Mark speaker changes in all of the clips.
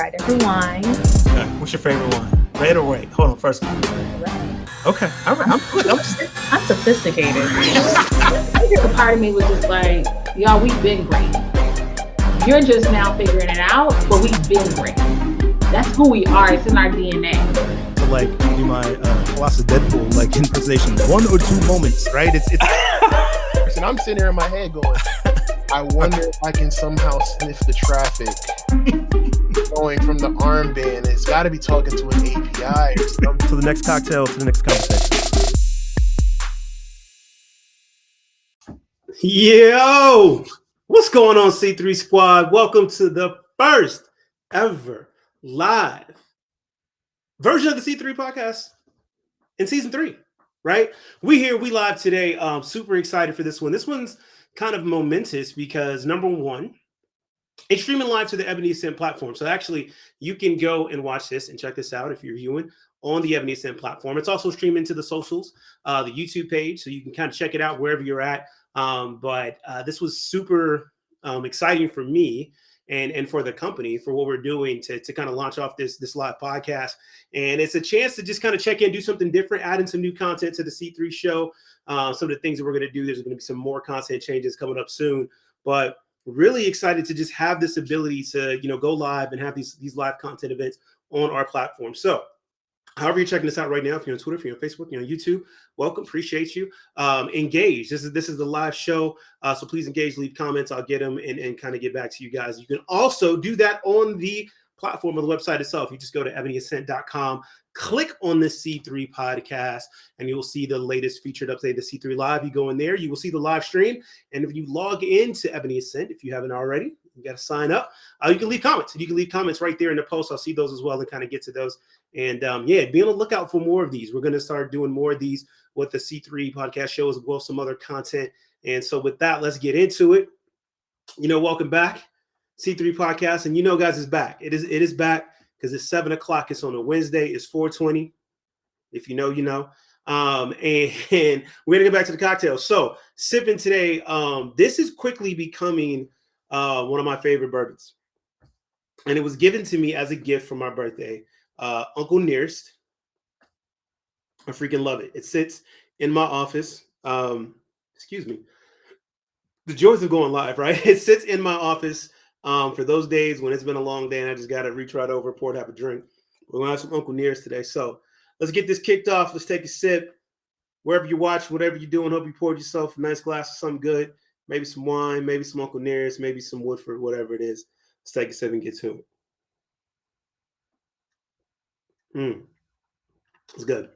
Speaker 1: try different wines.
Speaker 2: Okay. What's your favorite wine? Red or white? Hold on, first.
Speaker 1: Red.
Speaker 2: Okay.
Speaker 1: I'm sophisticated.
Speaker 3: I think a part of me was just like, y'all, we've been great. You're just now figuring it out, but we've been great. That's who we are. It's in our DNA.
Speaker 2: So like do my Colossal Deadpool, like impersonation, 1 or 2 moments, right? It's
Speaker 4: Listen, I'm sitting here in my head going, I wonder if I can somehow sniff the traffic going from the armband. It's got to be talking to an API or something.
Speaker 2: to the next cocktail, to the next conversation. Yo, what's going on, C3 Squad? Welcome to the first ever live version of the C3 podcast in season 3, right? We live today. Super excited for this one. This one's kind of momentous because number one, it's streaming live to the Ebony Ascent platform. So actually, you can go and watch this and check this out if you're viewing on the Ebony Ascent platform. It's also streaming to the socials, the YouTube page, so you can kind of check it out wherever you're at. But this was super exciting for me and for the company for what we're doing to kind of launch off this live podcast. And it's a chance to just kind of check in, do something different, add in some new content to the C3 show. Some of the things that we're going to do, there's going to be some more content changes coming up soon. But really excited to just have this ability to, go live and have these live content events on our platform. So however you're checking this out right now, if you're on Twitter, if you're on Facebook, you're on YouTube, welcome, appreciate you. Engage. This is the live show, so please engage, leave comments. I'll get them and kind of get back to you guys. You can also do that on the platform of the website itself. You just go to ebonyascent.com, click on the C3 podcast, and you'll see the latest featured update, the C3 Live. You go in there, you will see the live stream. And if you log into Ebony Ascent, if you haven't already, you got to sign up. You can leave comments. You can leave comments right there in the post. I'll see those as well and kind of get to those. And be on the lookout for more of these. We're going to start doing more of these with the C3 podcast show as well as some other content. And so with that, let's get into it. Welcome back. C3 podcast. And guys, it's back. It is back because it's 7 o'clock. It's on a Wednesday. It's 4:20. If you know, you know. And we're going to get back to the cocktails. So sipping today, this is quickly becoming one of my favorite bourbons. And it was given to me as a gift for my birthday. Uncle Nearest. I freaking love it. It sits in my office. Excuse me. The joys of going live, right? It sits in my office for those days when it's been a long day and I just got to reach right over, pour it, have a drink. We're going to have some Uncle Nearest today. So let's get this kicked off. Let's take a sip. Wherever you watch, whatever you're doing, hope you poured yourself a nice glass of something good. Maybe some wine, maybe some Uncle Nearest, maybe some Woodford, whatever it is. Let's take a sip and get to it. It's good.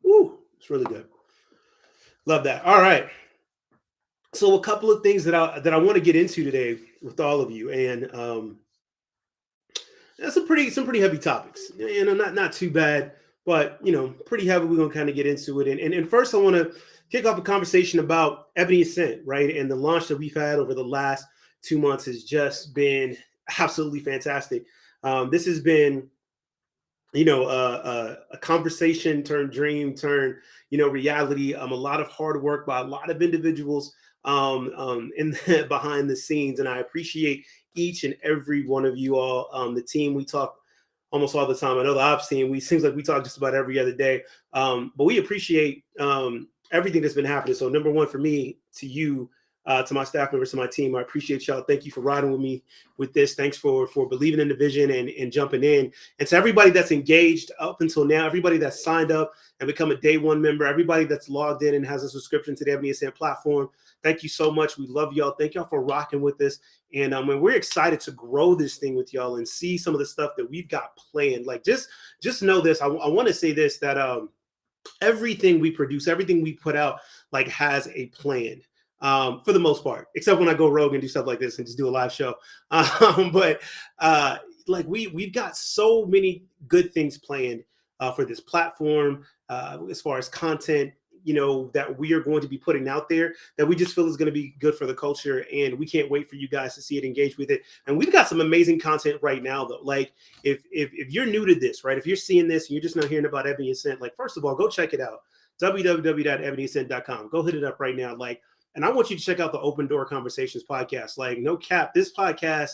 Speaker 2: Woo, it's really good. Love that. All right. So a couple of things that I want to get into today with all of you, and that's some pretty heavy topics. Not too bad, but pretty heavy. We're gonna kind of get into it. And first, I want to kick off a conversation about Ebony Ascent, right? And the launch that we've had over the last 2 months has just been absolutely fantastic. This has been a conversation turned dream turned reality. A lot of hard work by a lot of individuals behind the scenes, and I appreciate each and every one of you all. The team, we talk almost all the time. I know the ops team, seems like we talk just about every other day, but we appreciate everything that's been happening. So number one, for me, to you, to my staff members, to my team, I appreciate y'all. Thank you for riding with me with this. Thanks for believing in the vision and jumping in. And to everybody that's engaged up until now, everybody that's signed up and become a day one member, everybody that's logged in and has a subscription to the Ebony Ascent platform, thank you so much. We love y'all. Thank y'all for rocking with us. And we're excited to grow this thing with y'all and see some of the stuff that we've got planned. Like just know this. I want to say this, that everything we produce, everything we put out, like has a plan. For the most part, except when I go rogue and do stuff like this and just do a live show. But we've got so many good things planned for this platform, as far as content, that we are going to be putting out there that we just feel is going to be good for the culture. And we can't wait for you guys to see it, engage with it. And we've got some amazing content right now, though. Like if you're new to this, right, if you're seeing this and you're just not hearing about Ebony Ascent, like, first of all, go check it out. www.ebonyascent.com. Go hit it up right now. And I want you to check out the Open Door Conversations podcast. Like, no cap, this podcast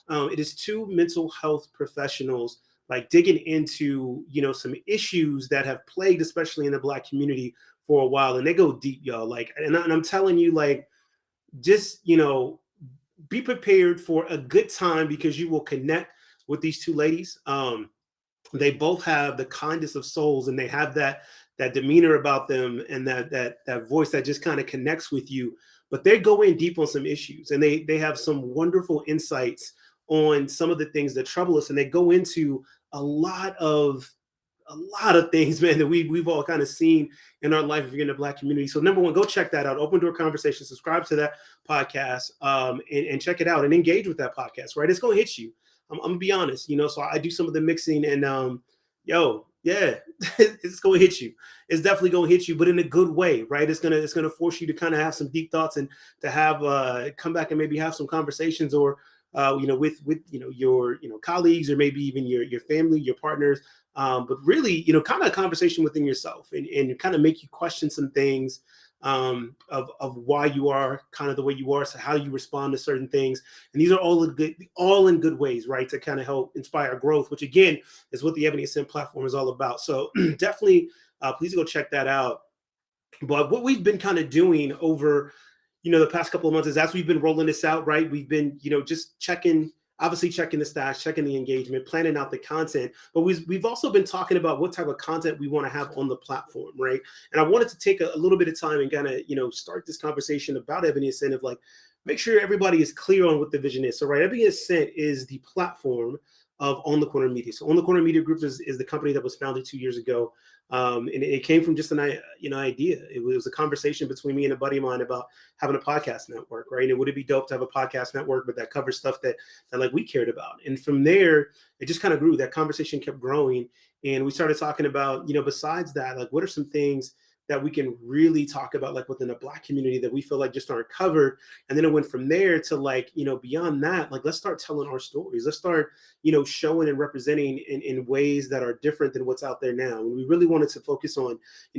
Speaker 2: It is two mental health professionals like digging into, some issues that have plagued, especially in the Black community for a while. And they go deep, y'all. Like, and I'm telling you, like, just, be prepared for a good time because you will connect with these two ladies. They both have the kindest of souls, and they have that demeanor about them, and that voice that just kind of connects with you. But they go in deep on some issues, and they have some wonderful insights on some of the things that trouble us, and they go into a lot of things, man, that we've all kind of seen in our life if you're in the Black community. So number one, go check that out. Open Door Conversation. Subscribe to that podcast, and check it out and engage with that podcast. Right, it's gonna hit you. I'm gonna be honest, So I do some of the mixing, and yeah, it's gonna hit you. It's definitely gonna hit you, but in a good way, right? It's gonna force you to kind of have some deep thoughts and to have come back and maybe have some conversations, or with your colleagues, or maybe even your family, your partners. But really, kind of a conversation within yourself, and kind of make you question some things of why you are kind of the way you are, so how you respond to certain things. And these are all in good ways, right? To kind of help inspire growth, which again is what the Ebony Ascent platform is all about. So definitely, please go check that out. But what we've been kind of doing over, the past couple of months is, as we've been rolling this out, right? We've been, just checking the stats, checking the engagement, planning out the content. But we've also been talking about what type of content we want to have on the platform, right? And I wanted to take a little bit of time and kind of, start this conversation about Ebony Ascent, of like, make sure everybody is clear on what the vision is. So, right, Ebony Ascent is the platform of On the Corner Media. So On the Corner Media Group is the company that was founded 2 years ago. And it came from just an idea. It was a conversation between me and a buddy of mine about having a podcast network, right? And would it be dope to have a podcast network, but that covers stuff that like we cared about? And from there, it just kind of grew. That conversation kept growing, and we started talking about, besides that, like, what are some things that we can really talk about, like, within the Black community that we feel like just aren't covered. And then it went from there to, like, beyond that, like, let's start telling our stories. Let's start, showing and representing in ways that are different than what's out there now. And we really wanted to focus on,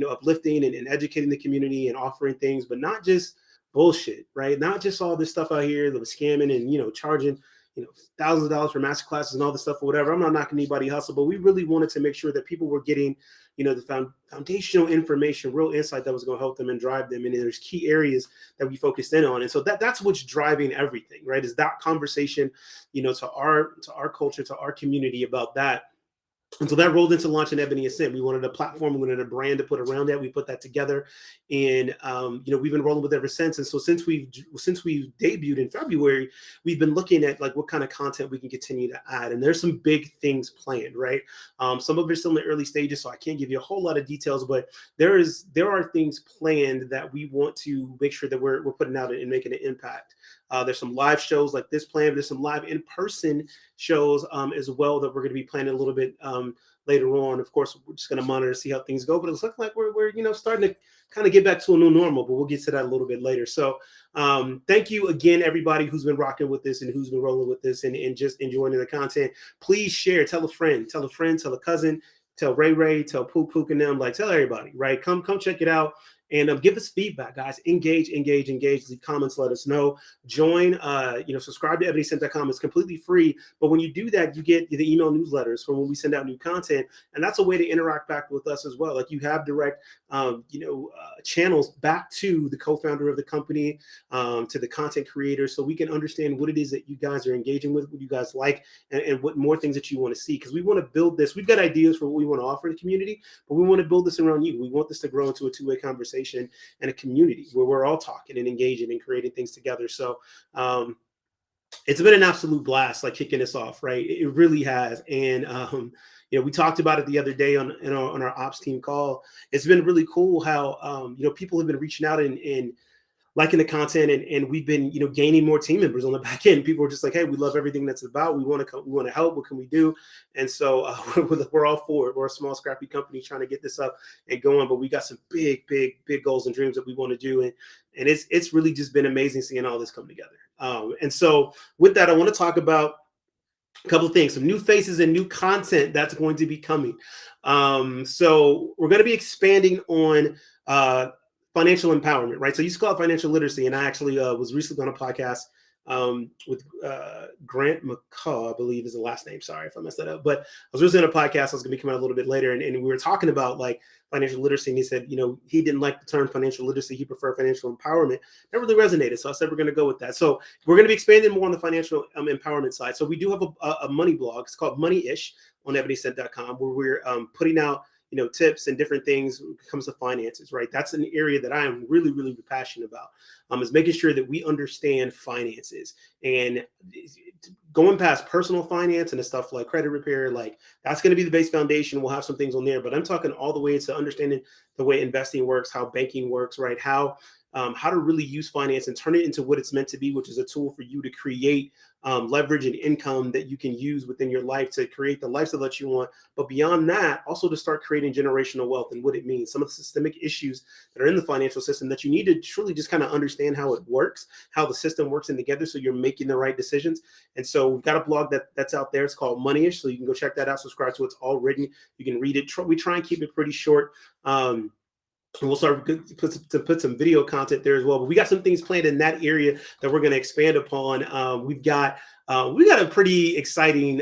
Speaker 2: uplifting and educating the community and offering things, but not just bullshit, right? Not just all this stuff out here that was scamming and, charging, thousands of dollars for master classes and all this stuff or whatever. I'm not knocking anybody hustle, but we really wanted to make sure that people were getting, the foundational information, real insight that was going to help them and drive them. And there's key areas that we focused in on. And so that's what's driving everything, right? Is that conversation, to our culture, to our community about that. And so that rolled into launching Ebony Ascent. We wanted a platform, we wanted a brand to put around that. We put that together, and we've been rolling with it ever since. And so since we've debuted in February, we've been looking at, like, what kind of content we can continue to add. And there's some big things planned, right? Some of it's still in the early stages, so I can't give you a whole lot of details. But there are things planned that we want to make sure that we're putting out and making an impact. There's some live shows like this planned. There's some live in-person shows as well that we're going to be planning a little bit later on. Of course, we're just going to monitor, see how things go. But it's looking like we're starting to kind of get back to a new normal. But we'll get to that a little bit later. So thank you again, everybody who's been rocking with this and who's been rolling with this and just enjoying the content. Please share, tell a friend, tell a cousin, tell Ray, tell Pook and them, like, tell everybody, right? Come check it out. And give us feedback, guys. Engage. Leave comments, let us know. Join, subscribe to ebonyascent.com. It's completely free. But when you do that, you get the email newsletters from when we send out new content. And that's a way to interact back with us as well. Like, you have direct, channels back to the co-founder of the company, to the content creator, so we can understand what it is that you guys are engaging with, what you guys like, and what more things that you want to see. Because we want to build this. We've got ideas for what we want to offer the community, but we want to build this around you. We want this to grow into a two-way conversation and a community where we're all talking and engaging and creating things together. So it's been an absolute blast, like, kicking this off, right? It really has. And we talked about it the other day on our ops team call. It's been really cool how people have been reaching out and liking the content, and we've been gaining more team members on the back end. People are just like, hey, we love everything that's about. We want to help. What can we do? And so we're all for it. We're a small, scrappy company trying to get this up and going, but we got some big goals and dreams that we want to do, and it's really just been amazing seeing all this come together. And so with that, I want to talk about a couple of things, some new faces and new content that's going to be coming. So we're going to be expanding on financial empowerment, right? So you used to call it financial literacy, and I actually was recently on a podcast with Grant McCaw, I believe is the last name. Sorry if I messed that up. But I was listening to a podcast. I was going to be coming out a little bit later, and we were talking about like financial literacy. And he said, he didn't like the term financial literacy. He preferred financial empowerment. That really resonated. So I said, we're going to go with that. So we're going to be expanding more on the financial empowerment side. So we do have a money blog. It's called Money-ish on ebonyascent.com, where we're putting out tips and different things when it comes to finances, right? That's an area that I am really, really passionate about, is making sure that we understand finances and going past personal finance and the stuff like credit repair, like that's going to be the base foundation. We'll have some things on there, but I'm talking all the way to understanding the way investing works, how banking works, right? How to really use finance and turn it into what it's meant to be, which is a tool for you to create leverage and income that you can use within your life to create the lifestyle that you want. But beyond that, also to start creating generational wealth and what it means, some of the systemic issues that are in the financial system that you need to truly just kind of understand how it works, how the system works in together, so you're making the right decisions. And so we've got a blog that's out there. It's called Money-ish. So you can go check that out, subscribe to it. It's all written. You can read it. We try and keep it pretty short. And we'll start to put some video content there as well. But we got some things planned in that area that we're going to expand upon. We've got a pretty exciting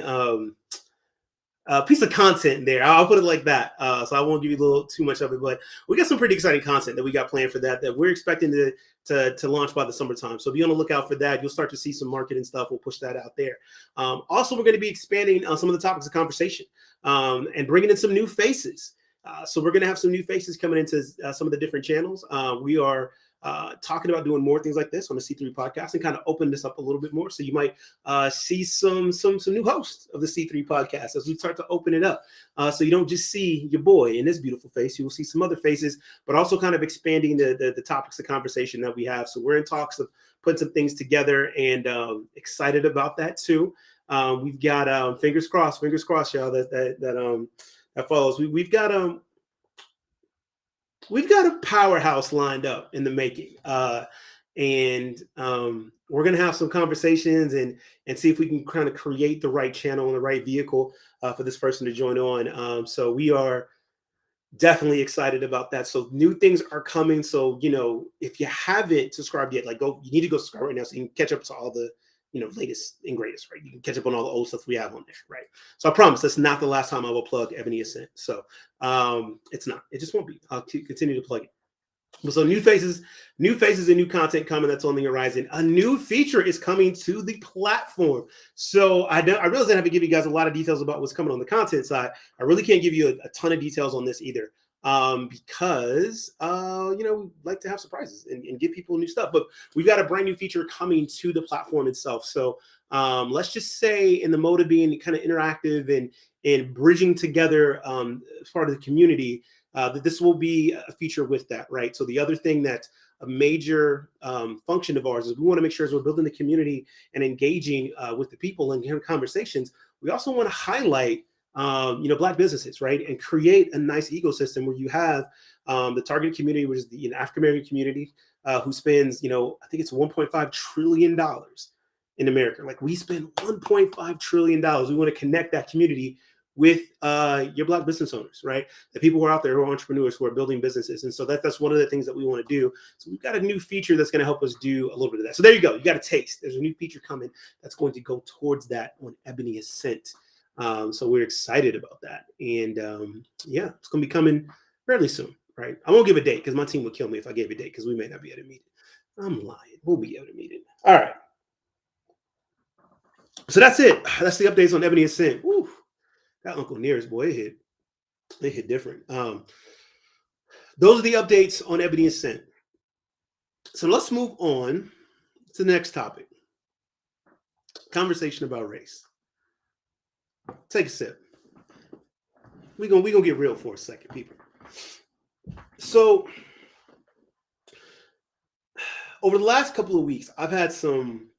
Speaker 2: piece of content there. I'll put it like that. So I won't give you a little too much of it, but we got some pretty exciting content that we got planned for that we're expecting to launch by the summertime. So be on the lookout for that. You'll start to see some marketing stuff. We'll push that out there. Also, we're going to be expanding on some of the topics of conversation and bringing in some new faces. So we're going to have some new faces coming into some of the different channels. We are talking about doing more things like this on the C3 podcast and kind of open this up a little bit more. So you might see some new hosts of the C3 podcast as we start to open it up. So you don't just see your boy in this beautiful face. You will see some other faces, but also kind of expanding the topics of conversation that we have. So we're in talks of putting some things together and excited about that too. We've got fingers crossed, y'all, that follows. We've got a powerhouse lined up in the making, and we're gonna have some conversations and see if we can kind of create the right channel and the right vehicle for this person to join on. So we are definitely excited about that. So new things are coming. So if you haven't subscribed yet, you need to go subscribe right now so you can catch up to all the latest and greatest, right? You can catch up on all the old stuff we have on there, right? So I promise that's not the last time I will plug Ebony Ascent. So it's not. It just won't be. I'll continue to plug it. So new faces and new content coming. That's on the horizon. A new feature is coming to the platform. So I realize I have to give you guys a lot of details about what's coming on the content side. I really can't give you a ton of details on this either. Because we like to have surprises and give people new stuff. But we've got a brand new feature coming to the platform itself. So let's just say, in the mode of being kind of interactive and bridging together as part of the community, that this will be a feature with that, right? So the other thing that's a major function of ours is we want to make sure as we're building the community and engaging with the people and having conversations, we also want to highlight Black businesses, right? And create a nice ecosystem where you have the target community, which is the African-American community, who spends, I think it's $1.5 trillion in America. Like, we spend $1.5 trillion. We want to connect that community with your Black business owners, right? The people who are out there who are entrepreneurs who are building businesses. And so that's one of the things that we want to do. So we've got a new feature that's going to help us do a little bit of that. So there you go. You got a taste. There's a new feature coming that's going to go towards that on Ebony Ascent. So we're excited about that. And it's going to be coming fairly soon, right? I won't give a date because my team would kill me if I gave a date because we may not be able to meet it. I'm lying. We'll be able to meet it. All right. So that's it. That's the updates on Ebony Ascent. Woo. That Uncle Nearest, boy, it hit different. Those are the updates on Ebony Ascent. So let's move on to the next topic. Conversation about race. Take a sip. We're gonna get real for a second, people. So over the last couple of weeks, I've had some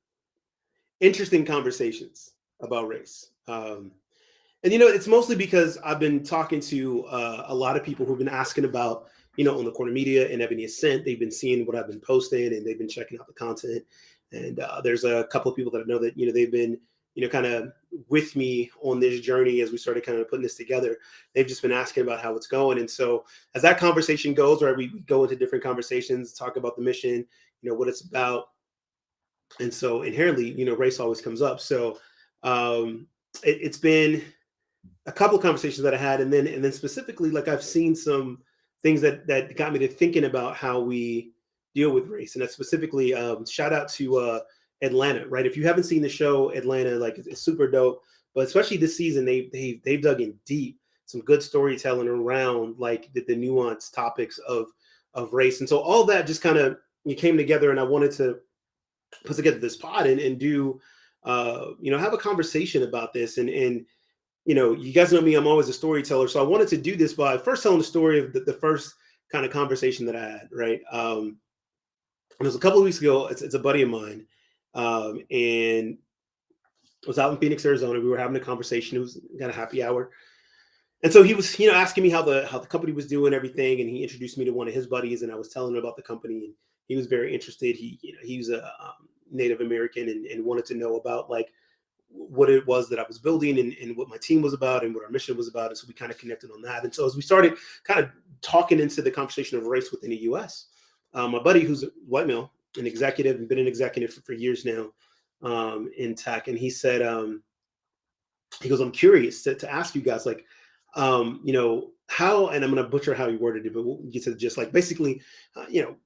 Speaker 2: interesting conversations about race. And it's mostly because I've been talking to a lot of people who've been asking about, on the Corner Media and Ebony Ascent. They've been seeing what I've been posting and they've been checking out the content. And there's a couple of people that I know that, they've been, kind of with me on this journey as we started kind of putting this together. They've just been asking about how it's going. And so as that conversation goes, right, we go into different conversations, talk about the mission, what it's about. And so inherently, race always comes up. So it's been a couple of conversations that I had, and then specifically, like I've seen some things that got me to thinking about how we deal with race, and that's specifically shout out to Atlanta, right? If you haven't seen the show Atlanta, like it's super dope, but especially this season, they've dug in deep, some good storytelling around like the nuanced topics of race, and so all that just kind of came together, and I wanted to put together this pod and do have a conversation about this, and you guys know me, I'm always a storyteller. So I wanted to do this by first telling the story of the first kind of conversation that I had, right? And it was a couple of weeks ago. It's a buddy of mine. And I was out in Phoenix, Arizona. We were having a conversation. It was kind of happy hour. And so he was, asking me how the company was doing everything. And he introduced me to one of his buddies, and I was telling him about the company, and he was very interested. He was a Native American and wanted to know about like what it was that I was building and what my team was about and what our mission was about. And so we kind of connected on that. And so as we started kind of talking into the conversation of race within the US, my buddy, who's a white male, an executive, and been an executive for years now in tech. And he said, he goes, I'm curious to ask you guys, like, how, and I'm going to butcher how he worded it, but we'll get to just like basically, in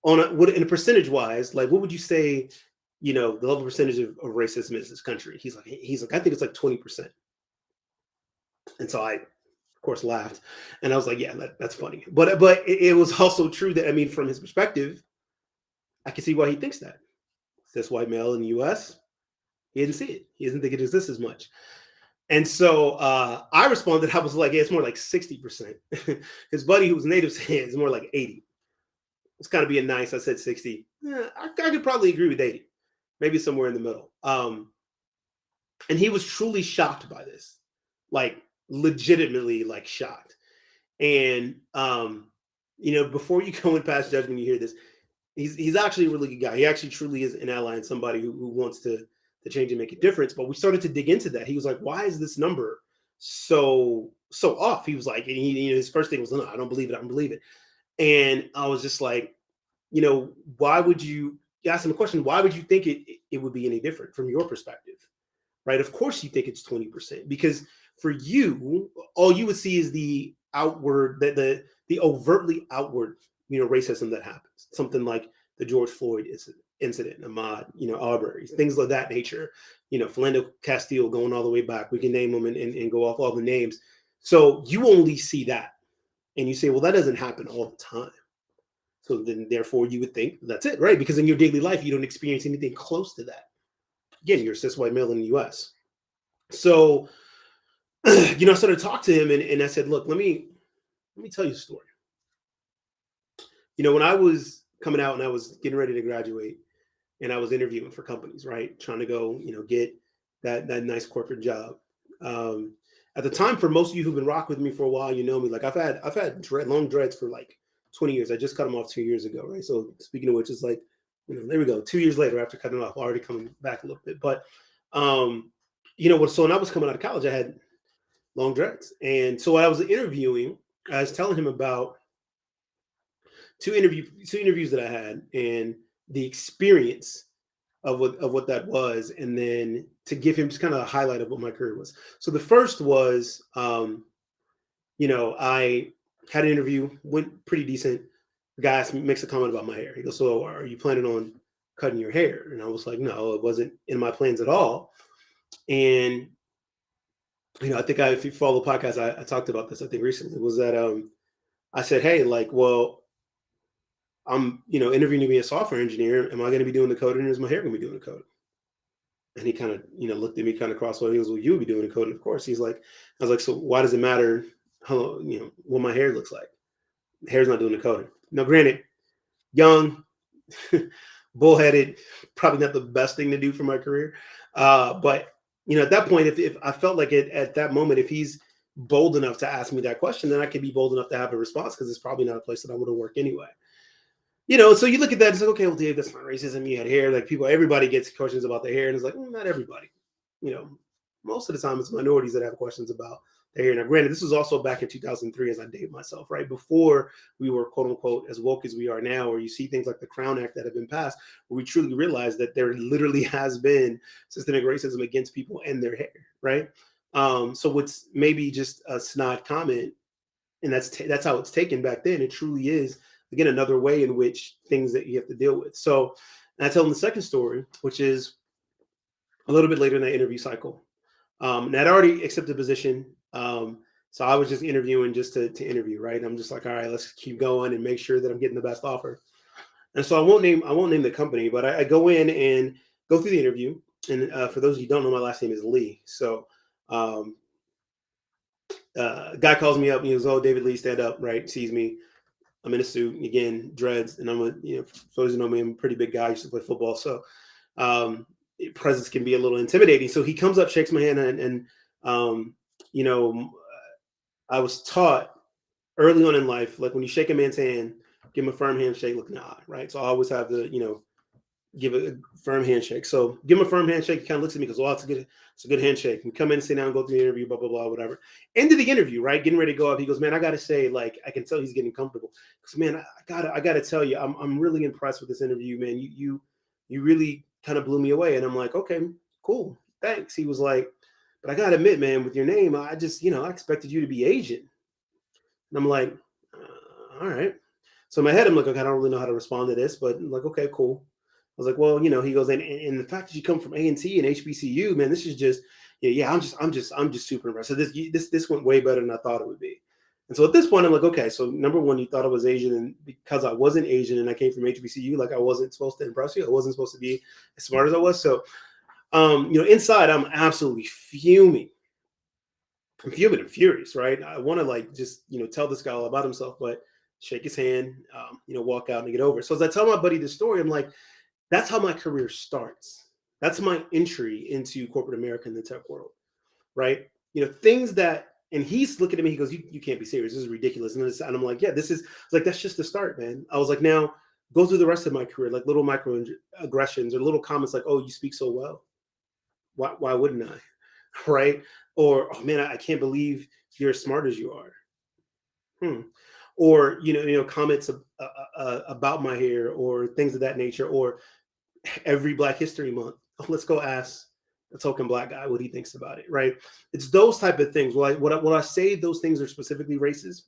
Speaker 2: a percentage wise, like, what would you say, the level percentage of racism in this country? He's like, I think it's like 20%. And so I, of course, laughed, and I was like, yeah, that's funny. But it was also true that, I mean, from his perspective, I can see why he thinks that. This white male in the US, he didn't see it. He doesn't think it exists as much. And so I responded, I was like, yeah, it's more like 60%. His buddy who was native said it's more like 80. It's kind of being nice. I said 60. I could probably agree with 80. Maybe somewhere in the middle. And he was truly shocked by this, like legitimately like shocked. And, before you go and pass judgment, you hear this, he's actually a really good guy. He actually truly is an ally and somebody who wants to change and make a difference. But we started to dig into that. He was like, why is this number so off? He was like, and his first thing was, no, I don't believe it. I don't believe it. And I was just like, why would you ask him a question? Why would you think it would be any different from your perspective? Right? Of course you think it's 20%, because for you, all you would see is the outward, the overtly outward, racism that happens. Something like the George Floyd incident, Ahmaud, Arbery, things of that nature, Philando Castile going all the way back. We can name them and go off all the names. So you only see that. And you say, well, that doesn't happen all the time. So then, therefore, you would think that's it, right? Because in your daily life, you don't experience anything close to that. Again, you're a cis white male in the US. So, I started to talk to him, and I said, look, let me tell you a story. When I was coming out and I was getting ready to graduate, and I was interviewing for companies, right? Trying to go, get that nice corporate job. At the time, for most of you who've been rocking with me for a while, you know me. Like I've had long dreads for like 20 years. I just cut them off 2 years ago, right? So speaking of which, it's like, there we go. 2 years later, after cutting them off, already coming back a little bit. But so when I was coming out of college, I had long dreads, and so when I was interviewing, I was telling him about two interviews that I had and the experience of what that was, and then to give him just kind of a highlight of what my career was. So the first was, I had an interview, went pretty decent. The guy makes a comment about my hair. He goes, so are you planning on cutting your hair? And I was like, no, it wasn't in my plans at all. And, I think if you follow the podcast, I talked about this, I think recently, was that I said, hey, like, well, I'm, interviewing to be a software engineer. Am I going to be doing the coding, or is my hair going to be doing the coding? And he kind of, looked at me kind of crosswise. He goes, well, you'll be doing the coding, of course. He's like, I was like, so why does it matter how, what my hair looks like? The hair's not doing the coding. Now, granted, young, bullheaded, probably not the best thing to do for my career. But, at that point, if I felt like it at that moment, if he's bold enough to ask me that question, then I could be bold enough to have a response, because it's probably not a place that I want to work anyway. So you look at that, it's like, okay, well, Dave, that's not racism. You had hair. Like everybody gets questions about the hair, and it's like, not everybody. most of the time it's minorities that have questions about their hair. Now, granted, this was also back in 2003 as I date myself, right? Before we were quote unquote as woke as we are now, or you see things like the Crown Act that have been passed, where we truly realize that there literally has been systemic racism against people and their hair, right? So what's maybe just a snide comment, and that's how it's taken back then. It truly is, again, another way in which things that you have to deal with. So I tell them the second story, which is a little bit later in that interview cycle. And I'd already accepted the position. So I was just interviewing just to interview, right? I'm just like, all right, let's keep going and make sure that I'm getting the best offer. And so I won't name the company, but I go in and go through the interview. And for those of you who don't know, my last name is Lee. So guy calls me up and he goes, "Oh, David Lee, stand up," right? Sees me. I'm in a suit, again, dreads, and I'm for those who know me, I'm a pretty big guy. I used to play football. So presence can be a little intimidating. So he comes up, shakes my hand, and I was taught early on in life, like when you shake a man's hand, give him a firm handshake, look in the eye, right? So I always have to, give a firm handshake. So give him a firm handshake. He kind of looks at me and goes, "Well, it's a good handshake." We come in, sit down, go through the interview, blah, blah, blah, whatever. End of the interview, right? Getting ready to go up. He goes, "Man, I got to say, like, I can tell he's getting comfortable. Because, man, I gotta tell you, I'm really impressed with this interview, man. You really kind of blew me away." And I'm like, "Okay, cool. Thanks." He was like, "But I got to admit, man, with your name, I just, I expected you to be Asian." And I'm like, all right. So in my head, I'm like, okay, I don't really know how to respond to this, but I'm like, okay, cool. I was like, well, he goes, and the fact that you come from A&T and HBCU, man, this is just, I'm just super impressed. So this went way better than I thought it would be. And so at this point, I'm like, okay, so number one, you thought I was Asian, and because I wasn't Asian and I came from HBCU, like I wasn't supposed to impress you. I wasn't supposed to be as smart as I was. So, inside, I'm absolutely fuming. I'm fuming and furious, right? I want to just, tell this guy all about himself, but shake his hand, walk out and get over it. So as I tell my buddy this story, I'm like, that's how my career starts. That's my entry into corporate America in the tech world, right? Things that, and he's looking at me, he goes, you can't be serious. This is ridiculous. And I'm like, yeah, that's just the start, man. I was like, now go through the rest of my career, like little microaggressions or little comments like, "Oh, you speak so well. Why wouldn't I?" Right? Or, "Oh man, I can't believe you're as smart as you are." Or, comments about my hair or things of that nature, or every Black History Month, "Oh, let's go ask a token Black guy what he thinks about it," right? It's those type of things. Will I say those things are specifically racist?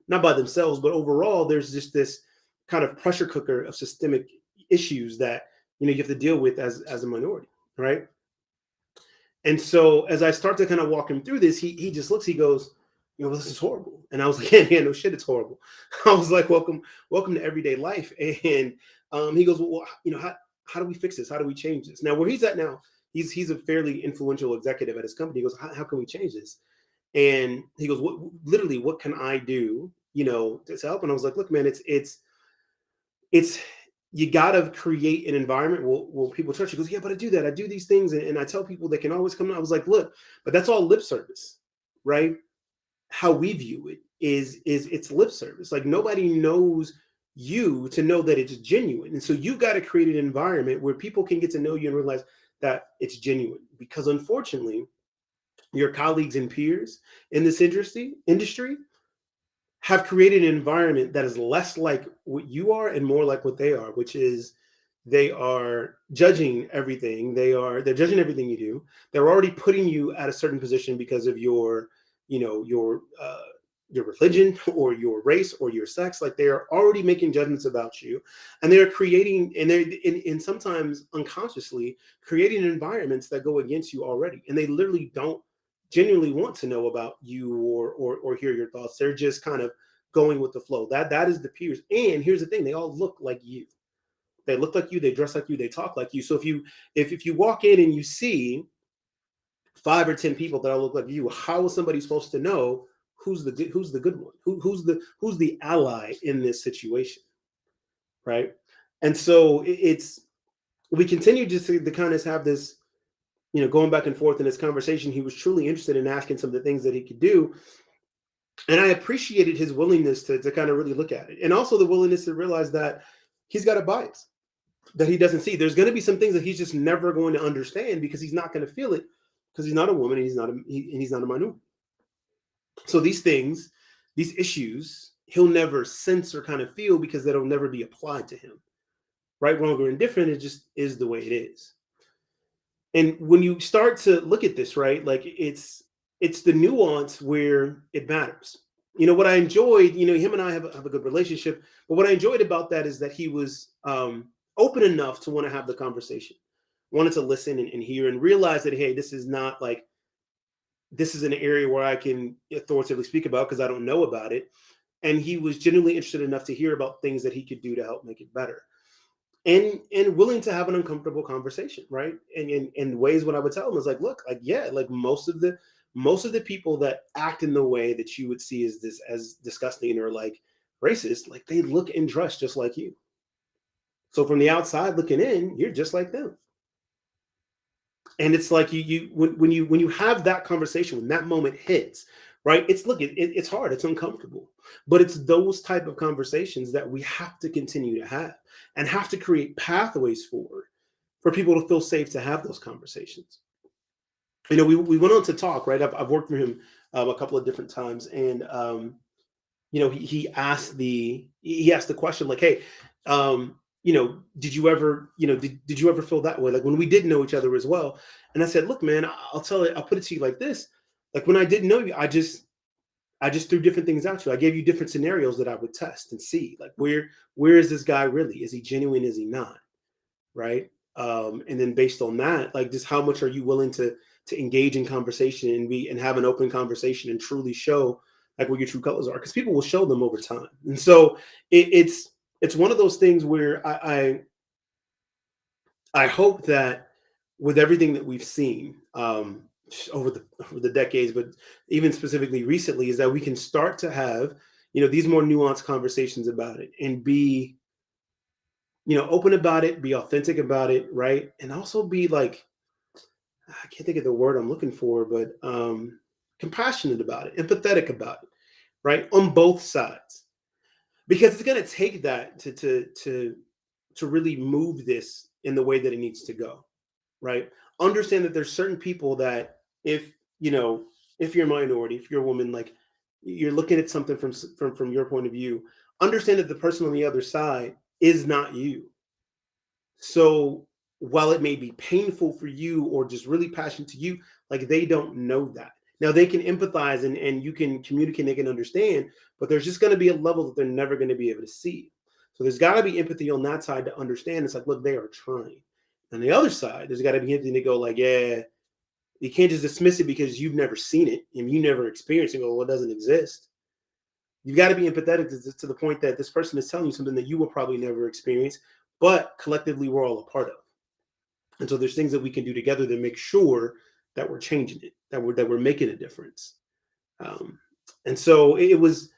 Speaker 2: Not by themselves, but overall, there's just this kind of pressure cooker of systemic issues that, you have to deal with as a minority, right? And so as I start to kind of walk him through this, he just looks, he goes, "Well, this is horrible." And I was like, yeah, no shit, it's horrible. I was like, welcome to everyday life. And he goes, "Well, how do we fix this? How do we change this?" Now, where he's at now, he's a fairly influential executive at his company. He goes, how can we change this? And he goes, what can I do, to help? And I was like, look, man, it's you got to create an environment where people trust you. He goes, "Yeah, but I do that. I do these things. And I tell people they can always come." I was like, look, but that's all lip service, right? How we view it is it's lip service. Like nobody knows you to know that it's genuine. And so you've got to create an environment where people can get to know you and realize that it's genuine. Because unfortunately, your colleagues and peers in this industry have created an environment that is less like what you are and more like what they are, which is they are judging everything. They're judging everything you do. They're already putting you at a certain position because of your religion or your race or your sex. Like they are already making judgments about you, and they're creating, and they're in sometimes unconsciously creating environments that go against you already. And they literally don't genuinely want to know about you or hear your thoughts. They're just kind of going with the flow. That is the peers. And here's the thing: they all look like you. They look like you. They dress like you. They talk like you. So if you walk in and you see 5 or 10 people that all look like you, how is somebody supposed to know who's the good one? Who's the ally in this situation, right? And so we continue just to kind of have this, going back and forth in this conversation. He was truly interested in asking some of the things that he could do. And I appreciated his willingness to kind of really look at it. And also the willingness to realize that he's got a bias that he doesn't see. There's going to be some things that he's just never going to understand because he's not going to feel it because he's not a woman and he's not a minority. So these things, these issues, he'll never sense or kind of feel because that'll never be applied to him. Right, wrong, or indifferent, it just is the way it is. And when you start to look at this, right, like it's the nuance where it matters. What I enjoyed, him and I have a good relationship, but what I enjoyed about that is that he was open enough to want to have the conversation, wanted to listen and hear and realize that, hey, this is not like, this is an area where I can authoritatively speak about because I don't know about it. And he was genuinely interested enough to hear about things that he could do to help make it better. And willing to have an uncomfortable conversation, right? And in ways when I would tell him is like, look, like, yeah, like most of the people that act in the way that you would see as disgusting or like racist, like they look and dress just like you. So from the outside looking in, you're just like them. And it's like when you have that conversation, when that moment hits, right? It's hard, it's uncomfortable, but it's those type of conversations that we have to continue to have and have to create pathways for people to feel safe to have those conversations. We went on to talk, right? I've worked with him a couple of different times, and he asked the question like, hey, did you ever feel that way? Like when we didn't know each other as well. And I said, look, man, I'll put it to you like this. Like when I didn't know you, I just threw different things at you. I gave you different scenarios that I would test and see, like where is this guy really? Is he genuine? Is he not? Right. And then based on that, like just how much are you willing to engage in conversation and have an open conversation and truly show like what your true colors are? Because people will show them over time. And so it's one of those things where I hope that with everything that we've seen over the decades, but even specifically recently, is that we can start to have, these more nuanced conversations about it and be, open about it, be authentic about it, right? And also be like, I can't think of the word I'm looking for, but compassionate about it, empathetic about it, right? On both sides. Because it's going to take that to really move this in the way that it needs to go, right? Understand that there's certain people that if you're a minority, if you're a woman, like you're looking at something from your point of view, understand that the person on the other side is not you. So while it may be painful for you or just really passionate to you, like they don't know that. Now they can empathize and you can communicate, they can understand, but there's just going to be a level that they're never going to be able to see. So there's got to be empathy on that side to understand. It's like, look, they are trying. On the other side, there's got to be empathy to go like, yeah, you can't just dismiss it because you've never seen it and you never experienced it. Well, it doesn't exist. You've got to be empathetic to the point that this person is telling you something that you will probably never experience, but collectively we're all a part of. And so there's things that we can do together to make sure that we're changing it, that we're making a difference. And so it was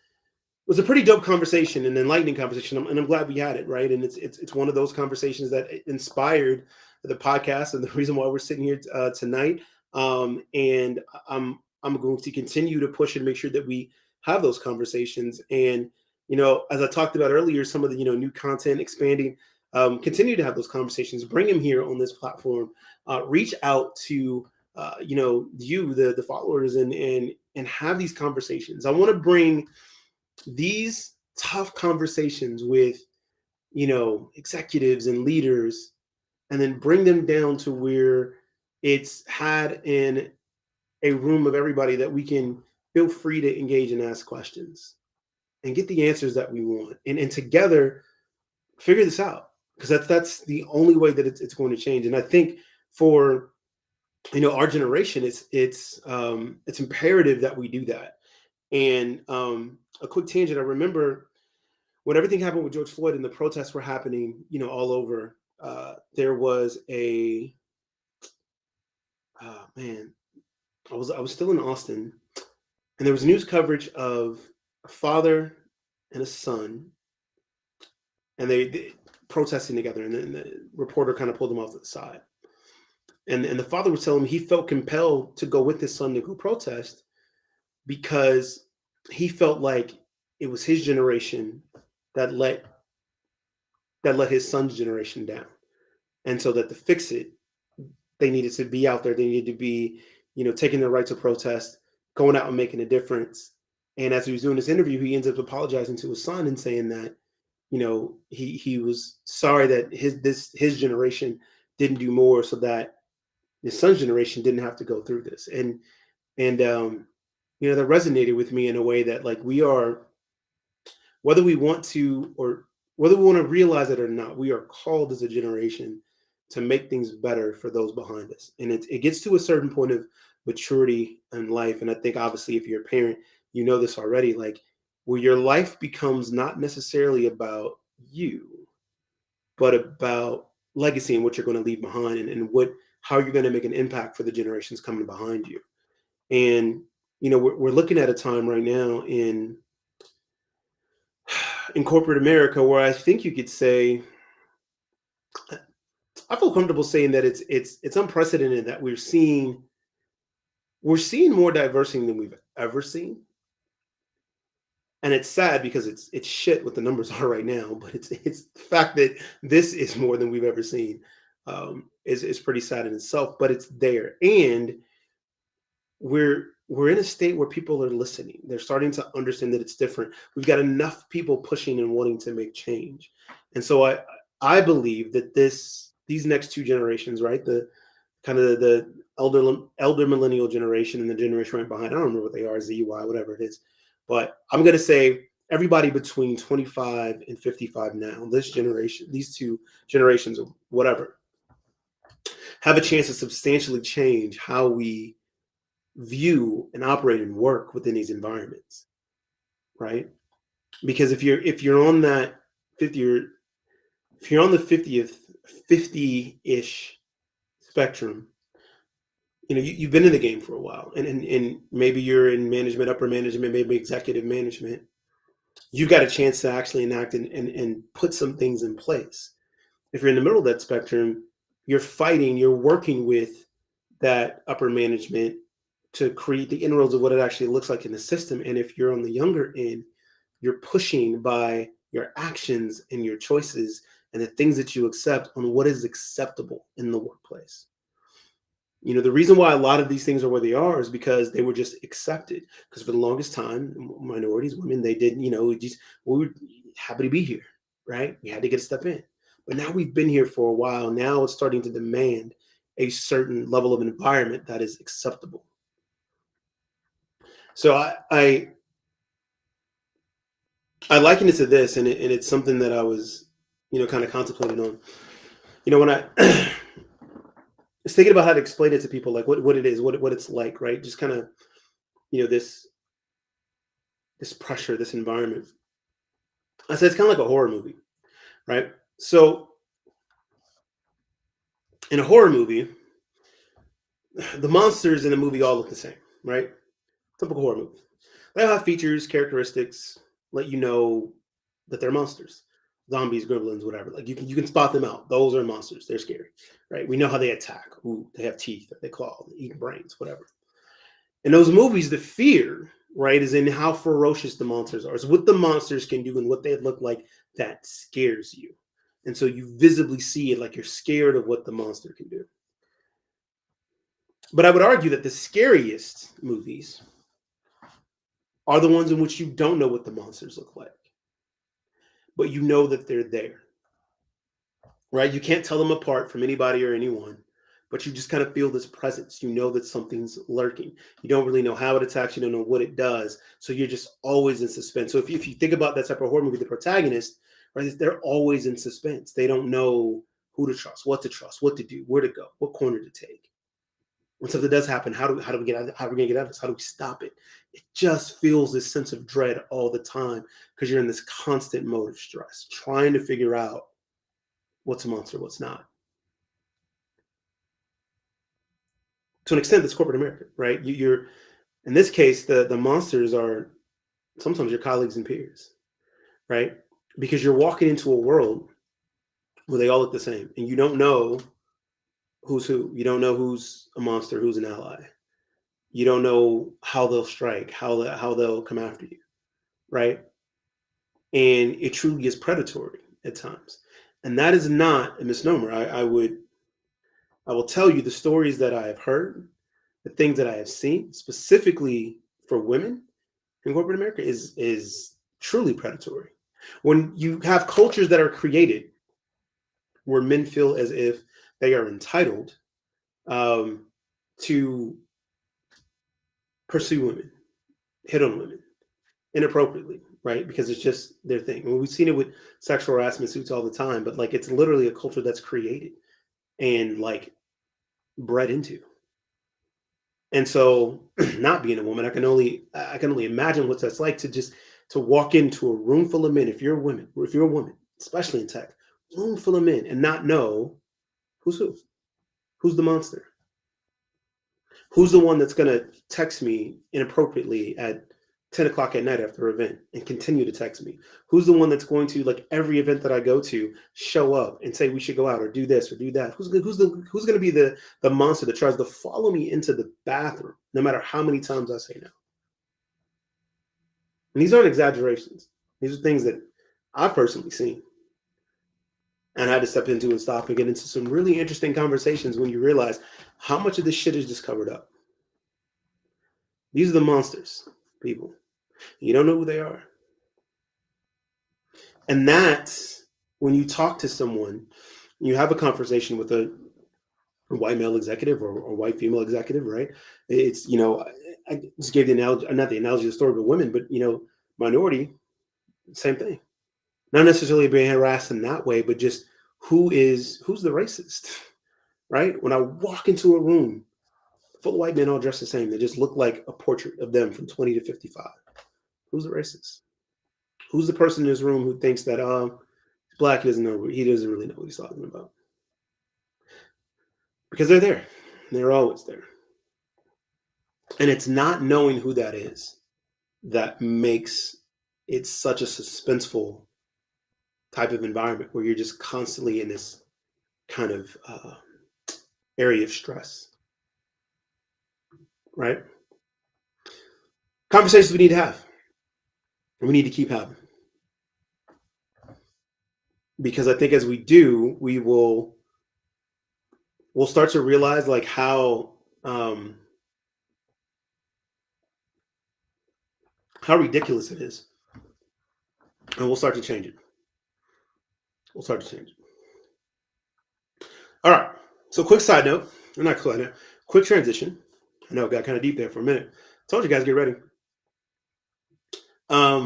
Speaker 2: a pretty dope conversation, an enlightening conversation, and I'm glad we had it, right? And it's one of those conversations that inspired the podcast and the reason why we're sitting here tonight. And I'm going to continue to push and make sure that we have those conversations. And as I talked about earlier, some of the new content expanding. Continue to have those conversations. Bring them here on this platform. Reach out to the followers, and have these conversations. I want to bring these tough conversations with executives and leaders, and then bring them down to where it's had in a room of everybody that we can feel free to engage and ask questions and get the answers that we want, and together figure this out. Because that's the only way that it's going to change. And I think for our generation, it's imperative that we do that. And a quick tangent, I remember when everything happened with George Floyd and the protests were happening, all over. There was I was still in Austin, and there was news coverage of a father and a son, and they protesting together, and then the reporter kind of pulled them off to the side, and the father was telling him he felt compelled to go with his son to go protest because he felt like it was his generation that let his son's generation down, and so that to fix it, they needed to be out there, they needed to be taking their right to protest, going out and making a difference. And as he was doing this interview, he ends up apologizing to his son and saying that, he was sorry that his generation didn't do more so that his son's generation didn't have to go through this. And that resonated with me in a way that, like, we are, whether we want to or whether we want to realize it or not, we are called as a generation to make things better for those behind us. And it gets to a certain point of maturity in life. And I think, obviously, if you're a parent, you know this already, like, where your life becomes not necessarily about you, but about legacy and what you're going to leave behind, and how you're going to make an impact for the generations coming behind you. And, we're looking at a time right now in corporate America where I think you could say, I feel comfortable saying that it's unprecedented that we're seeing more diversity than we've ever seen. And it's sad because it's shit what the numbers are right now, but it's the fact that this is more than we've ever seen is pretty sad in itself, but it's there. And we're in a state where people are listening. They're starting to understand that it's different. We've got enough people pushing and wanting to make change. And so I believe that these next two generations, right? The kind of the elder millennial generation and the generation right behind, I don't remember what they are, Z, Y, whatever it is. But I'm going to say everybody between 25 and 55 now, this generation, these two generations, or whatever, have a chance to substantially change how we view and operate and work within these environments, right? Because if you're on that 50, if you're on the 50-ish spectrum, you've been in the game for a while, and maybe you're in management, upper management, maybe executive management. You've got a chance to actually enact and put some things in place. If you're in the middle of that spectrum, you're working with that upper management to create the inroads of what it actually looks like in the system. And if you're on the younger end, you're pushing by your actions and your choices and the things that you accept on what is acceptable in the workplace. The reason why a lot of these things are where they are is because they were just accepted. Because for the longest time, minorities, women, they didn't, we were happy to be here, right? We had to get a step in. But now we've been here for a while. Now it's starting to demand a certain level of environment that is acceptable. So I liken it to this, and it's something that I was, kind of contemplating on. When I was thinking about how to explain it to people, like what it is, what it's like, right? Just kind of, this pressure, this environment. I said it's kind of like a horror movie, right? So in a horror movie, the monsters in the movie all look the same, right? Typical horror movie. They all have features, characteristics, let you know that they're monsters. Zombies, gremlins, whatever. Like you can spot them out. Those are monsters. They're scary, right? We know how they attack. Ooh, they have teeth, they claw, they eat brains, whatever. In those movies, the fear, right, is in how ferocious the monsters are. It's what the monsters can do and what they look like that scares you. And so you visibly see it, like you're scared of what the monster can do. But I would argue that the scariest movies are the ones in which you don't know what the monsters look like, but you know that they're there, right? You can't tell them apart from anybody or anyone, but you just kind of feel this presence. You know that something's lurking. You don't really know how it attacks. You don't know what it does. So you're just always in suspense. So if you think about that type of horror movie, the protagonist, right, they're always in suspense. They don't know who to trust, what to do, where to go, what corner to take. When something does happen, how do we get out of it? How are we going to get out of this? How do we stop it? It just feels this sense of dread all the time because you're in this constant mode of stress, trying to figure out what's a monster, what's not. To an extent, that's corporate America, right? You're in this case, the monsters are sometimes your colleagues and peers, right? Because you're walking into a world where they all look the same, and you don't know who's who. You don't know who's a monster, who's an ally. You don't know how they'll strike, how they'll come after you, right? And it truly is predatory at times. And that is not a misnomer. I will tell you the stories that I have heard the things that I have seen specifically for women in corporate America is truly predatory. When you have cultures that are created where men feel as if they are entitled to pursue women, hit on women inappropriately, right? Because it's just their thing. And we've seen it with sexual harassment suits all the time, but like it's literally a culture that's created and like bred into. And so, not being a woman, I can only imagine what that's like to walk into a room full of men. If you're a woman, especially in tech, room full of men, and not know who's the monster, who's the one that's gonna text me inappropriately at 10 o'clock at night after an event and continue to text me, who's the one that's going to, like, every event that I go to, show up and say we should go out or do this or do that, who's going to be the monster that tries to follow me into the bathroom no matter how many times I say no. And these aren't exaggerations. These are things that I've personally seen and I had to step into and stop and get into some really interesting conversations when you realize how much of this shit is just covered up. These are the monsters, people. You don't know who they are. And that's when you talk to someone, you have a conversation with a white male executive or white female executive, right? It's, I just gave the analogy, not the analogy of the story, but women, but, minority, same thing. Not necessarily being harassed in that way, but just who's the racist, right? When I walk into a room full of white men all dressed the same, they just look like a portrait of them from 20 to 55. Who's the racist? Who's the person in this room who thinks that black he doesn't really know what he's talking about? Because they're there. They're always there. And it's not knowing who that is that makes it such a suspenseful type of environment where you're just constantly in this kind of area of stress. Right? Conversations we need to have. And we need to keep having. Because I think as we do, we'll start to realize like how ridiculous it is. And we'll start to change it. All right. So quick side note. Or not side note. Quick transition. I know it got kind of deep there for a minute. Told you guys, get ready. I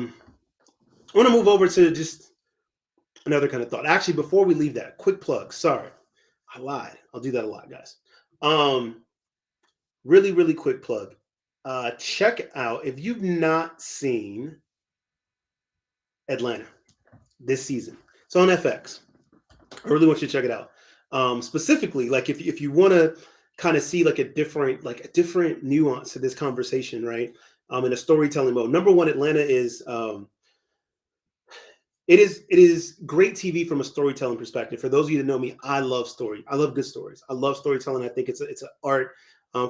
Speaker 2: want to move over to just another kind of thought. Actually, before we leave that, quick plug. Sorry, I lied. I'll do that a lot, guys. Really, really quick plug. Check out, if you've not seen Atlanta this season, it's on FX. I really want you to check it out. Specifically, like if you want to kind of see like a different nuance to this conversation, right? In a storytelling mode. Number one, Atlanta is it is great TV from a storytelling perspective. For those of you that know me, I love story. I love good stories. I love storytelling. I think it's an art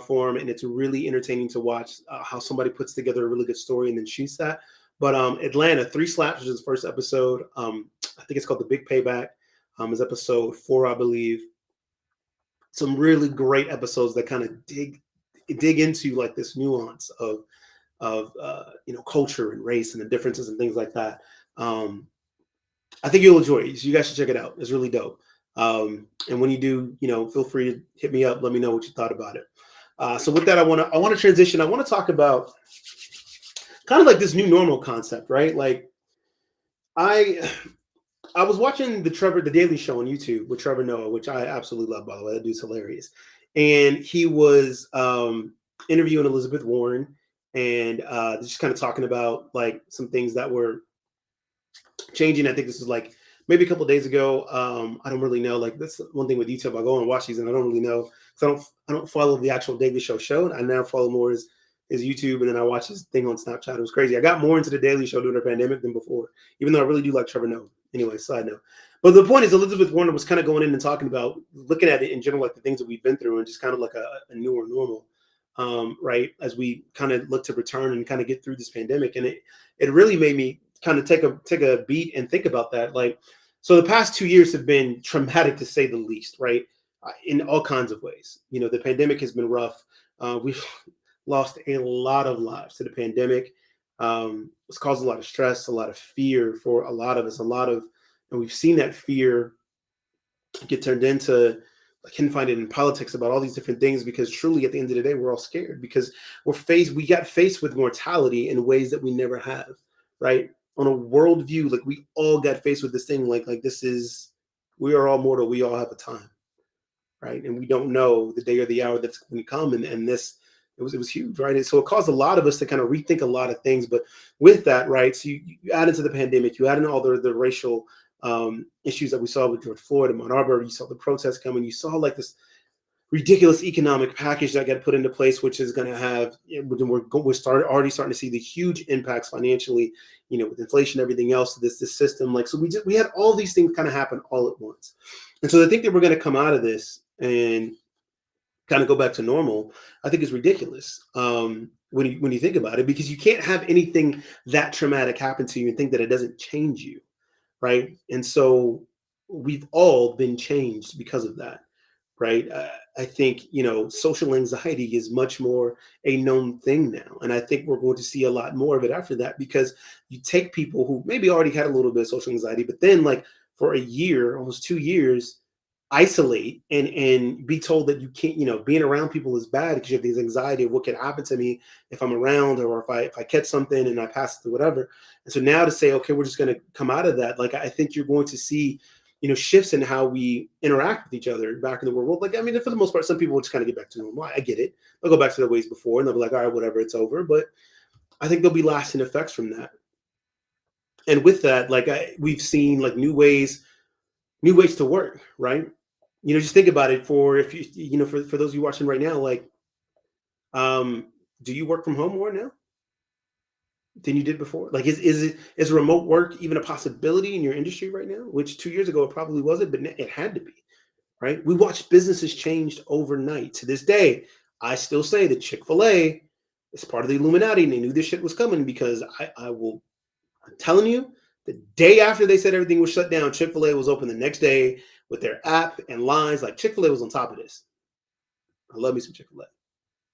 Speaker 2: form, and it's really entertaining to watch how somebody puts together a really good story and then shoots that. But Atlanta, 3 Slaps, which is the first episode. I think it's called The Big Payback. Is episode 4, I believe. Some really great episodes that kind of dig into like this nuance of culture and race and the differences and things like that. I think you'll enjoy it. So you guys should check it out. It's really dope. And when you do, feel free to hit me up. Let me know what you thought about it. So with that, I want to transition. I want to talk about kind of like this new normal concept, right? Like I was watching the Daily Show on YouTube with Trevor Noah, which I absolutely love, by the way. That dude's hilarious. And he was interviewing Elizabeth Warren and just kind of talking about like some things that were changing. I think this was like maybe a couple of days ago. I don't really know. Like that's one thing with YouTube. I go and watch these and I don't really know because I don't follow the actual Daily Show. I now follow more his YouTube, and then I watch his thing on Snapchat. It was crazy. I got more into the Daily Show during the pandemic than before, even though I really do like Trevor Noah. Anyway, side note. But the point is, Elizabeth Warren was kind of going in and talking about looking at it in general, like the things that we've been through, and just kind of like a newer normal, right? As we kind of look to return and kind of get through this pandemic, and it really made me kind of take a beat and think about that. Like, so the past 2 years have been traumatic to say the least, right? In all kinds of ways. The pandemic has been rough. We've lost a lot of lives to the pandemic. It's caused a lot of stress, a lot of fear for a lot of us, and we've seen that fear get turned into like infighting in politics about all these different things, because truly at the end of the day we're all scared because we got faced with mortality in ways that we never have, right? On a worldview, like we all got faced with this thing, like this is, we are all mortal, we all have a time, right? And we don't know the day or the hour that's going to come, and this, it was huge, right? And so it caused a lot of us to kind of rethink a lot of things. But with that, right, so you add into the pandemic, you add in all the racial issues that we saw with George Floyd and Mount Arbor. You saw the protests coming. You saw like this ridiculous economic package that got put into place, which is going to have, we're already starting to see the huge impacts financially, with inflation, everything else, this system. Like, so we had all these things kind of happen all at once. And so I think that we're going to come out of this and kind of go back to normal, I think is ridiculous. When you think about it, because you can't have anything that traumatic happen to you and think that it doesn't change you. Right. And so we've all been changed because of that. Right. I think, social anxiety is much more a known thing now. And I think we're going to see a lot more of it after that, because you take people who maybe already had a little bit of social anxiety, but then like for a year, almost 2 years, isolate and be told that you can't, being around people is bad because you have this anxiety of what could happen to me if I'm around, or if I catch something and I pass it or whatever. And so now to say, okay, we're just going to come out of that. Like, I think you're going to see, shifts in how we interact with each other back in the world. Like, I mean, for the most part, some people will just kind of get back to normal. I get it. They'll go back to their ways before and they'll be like, all right, whatever, it's over. But I think there'll be lasting effects from that. And with that, like we've seen like new ways to work, right? Just think about it. For those of you watching right now, like, do you work from home more now than you did before? Like, is remote work even a possibility in your industry right now? Which 2 years ago it probably wasn't, but it had to be, right? We watched businesses changed overnight. To this day, I still say that Chick-fil-A is part of the Illuminati, and they knew this shit was coming, because I'm telling you, the day after they said everything was shut down, Chick-fil-A was open the next day with their app and lines. Like, Chick-fil-A was on top of this. I love me some Chick-fil-A.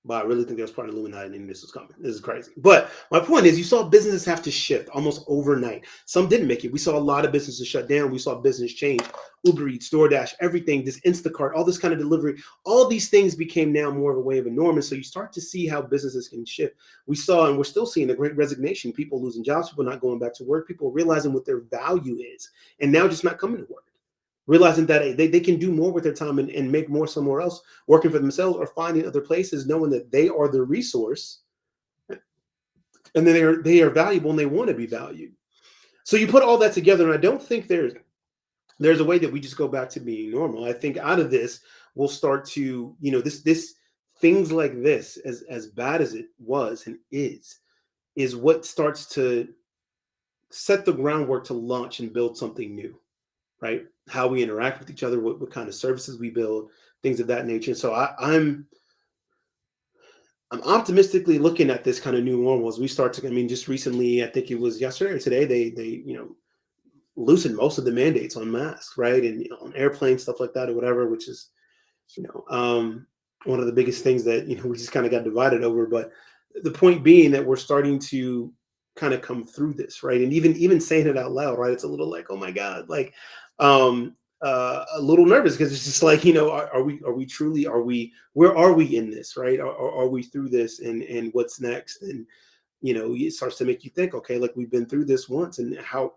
Speaker 2: But I really think that was part of Illuminati and this was coming. This is crazy. But my point is, you saw businesses have to shift almost overnight. Some didn't make it. We saw a lot of businesses shut down. We saw business change. Uber Eats, DoorDash, everything, this Instacart, all this kind of delivery, all these things became now more of a way of a norm. And so you start to see how businesses can shift. We saw, and we're still seeing, the great resignation, people losing jobs, people not going back to work, people realizing what their value is, and now just not coming to work. Realizing that they can do more with their time and make more somewhere else, working for themselves or finding other places, knowing that they are the resource, and then they are valuable and they want to be valued. So you put all that together, and I don't think there's a way that we just go back to being normal. I think out of this, we'll start to, this things like this, as bad as it was and is what starts to set the groundwork to launch and build something new. Right? How we interact with each other, what kind of services we build, things of that nature. So I'm optimistically looking at this kind of new normal as we start to, I mean, just recently, I think it was yesterday or today, they loosened most of the mandates on masks, right? And on airplanes, stuff like that or whatever, which is, one of the biggest things that, we just kind of got divided over. But the point being that we're starting to kind of come through this, right? And even saying it out loud, right? It's a little like, oh my God, like, a little nervous, because it's just like, are we truly, where are we in this, right? Are we through this, and what's next? And, it starts to make you think, okay, like, we've been through this once, and how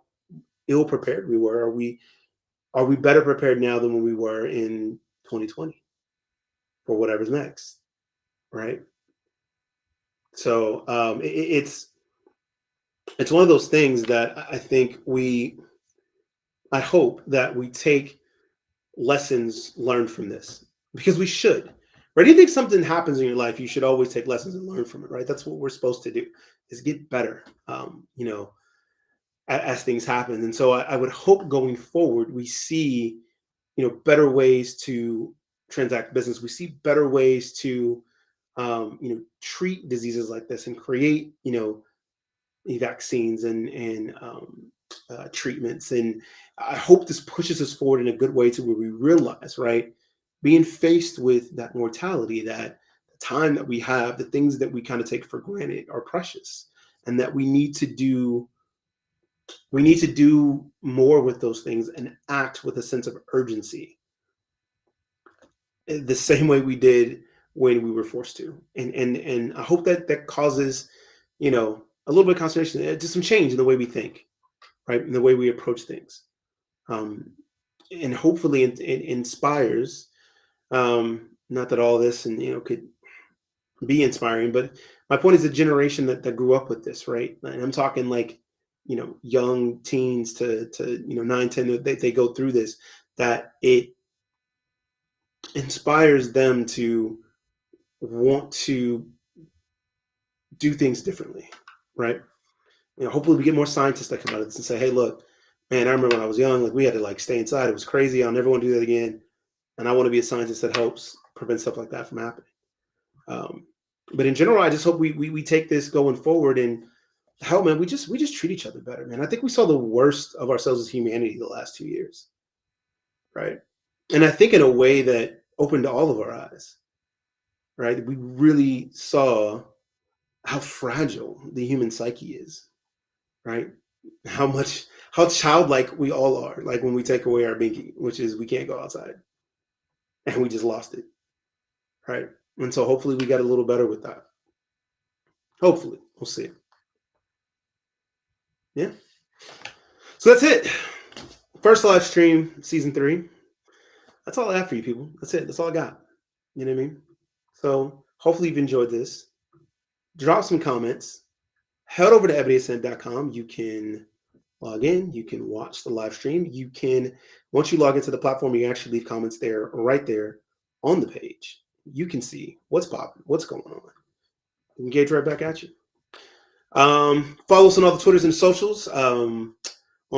Speaker 2: ill prepared we were. Are we better prepared now than when we were in 2020 for whatever's next? Right. So, it's one of those things that I think I hope that we take lessons learned from this, because we should, right? Anything, something happens in your life, you should always take lessons and learn from it, right? That's what we're supposed to do, is get better, as things happen. And so I would hope going forward, we see, better ways to transact business. We see better ways to, treat diseases like this and create, vaccines and treatments. And I hope this pushes us forward in a good way to where we realize, right, being faced with that mortality, that time that we have, the things that we kind of take for granted are precious, and that we need to do more with those things and act with a sense of urgency, the same way we did when we were forced to. And I hope that causes, a little bit of consternation, just some change in the way we think, right, in the way we approach things, and hopefully it inspires. Not that all this could be inspiring, but my point is the generation that grew up with this, right? And I'm talking like, young teens to 9, 10, they go through this, that it inspires them to want to do things differently, right? Hopefully we get more scientists that come out of this and say, hey, look, man, I remember when I was young, like we had to stay inside. It was crazy. I'll never want to do that again. And I want to be a scientist that helps prevent stuff like that from happening. But in general, I just hope we take this going forward, and hell, man, we just treat each other better, man. I think we saw the worst of ourselves as humanity the last 2 years, right? And I think in a way that opened all of our eyes, right? We really saw how fragile the human psyche is, right? How childlike we all are, like when we take away our binky, which is we can't go outside, and we just lost it, right? And so hopefully we got a little better with that. Hopefully, we'll see. Yeah. So that's it. First live stream, season 3. That's all I have for you people. That's it. That's all I got. You know what I mean? So hopefully you've enjoyed this. Drop some comments. Head over to ebonyascent.com. You can log in. You can watch the live stream. You can, once you log into the platform, you can actually leave comments there, right there on the page. You can see what's popping, what's going on. Engage right back at you. Follow us on all the Twitters and socials. On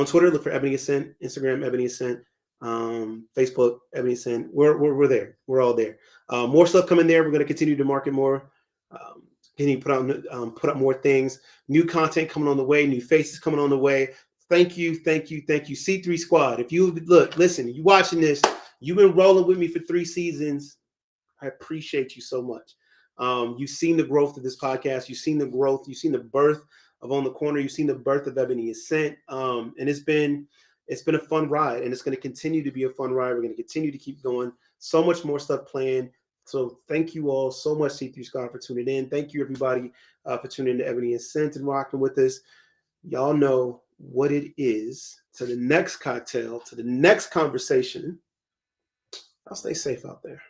Speaker 2: Twitter, look for Ebony Ascent. Instagram, Ebony Ascent. Facebook, Ebony Ascent. We're there. We're all there. More stuff coming there. We're going to continue to market more. Continue to put up more things. New content coming on the way. New faces coming on the way. Thank you. C3 Squad. If you listen, you watching this, you've been rolling with me for 3 seasons. I appreciate you so much. You've seen the growth of this podcast. You've seen the growth. You've seen the birth of On the Corner. You've seen the birth of Ebony Ascent. And it's been a fun ride, and it's going to continue to be a fun ride. We're going to continue to keep going. So much more stuff planned. So thank you all so much, C3 Squad, for tuning in. Thank you, everybody, for tuning in to Ebony Ascent and rocking with us. Y'all know what it is. To the next cocktail, to the next conversation. I'll stay safe out there.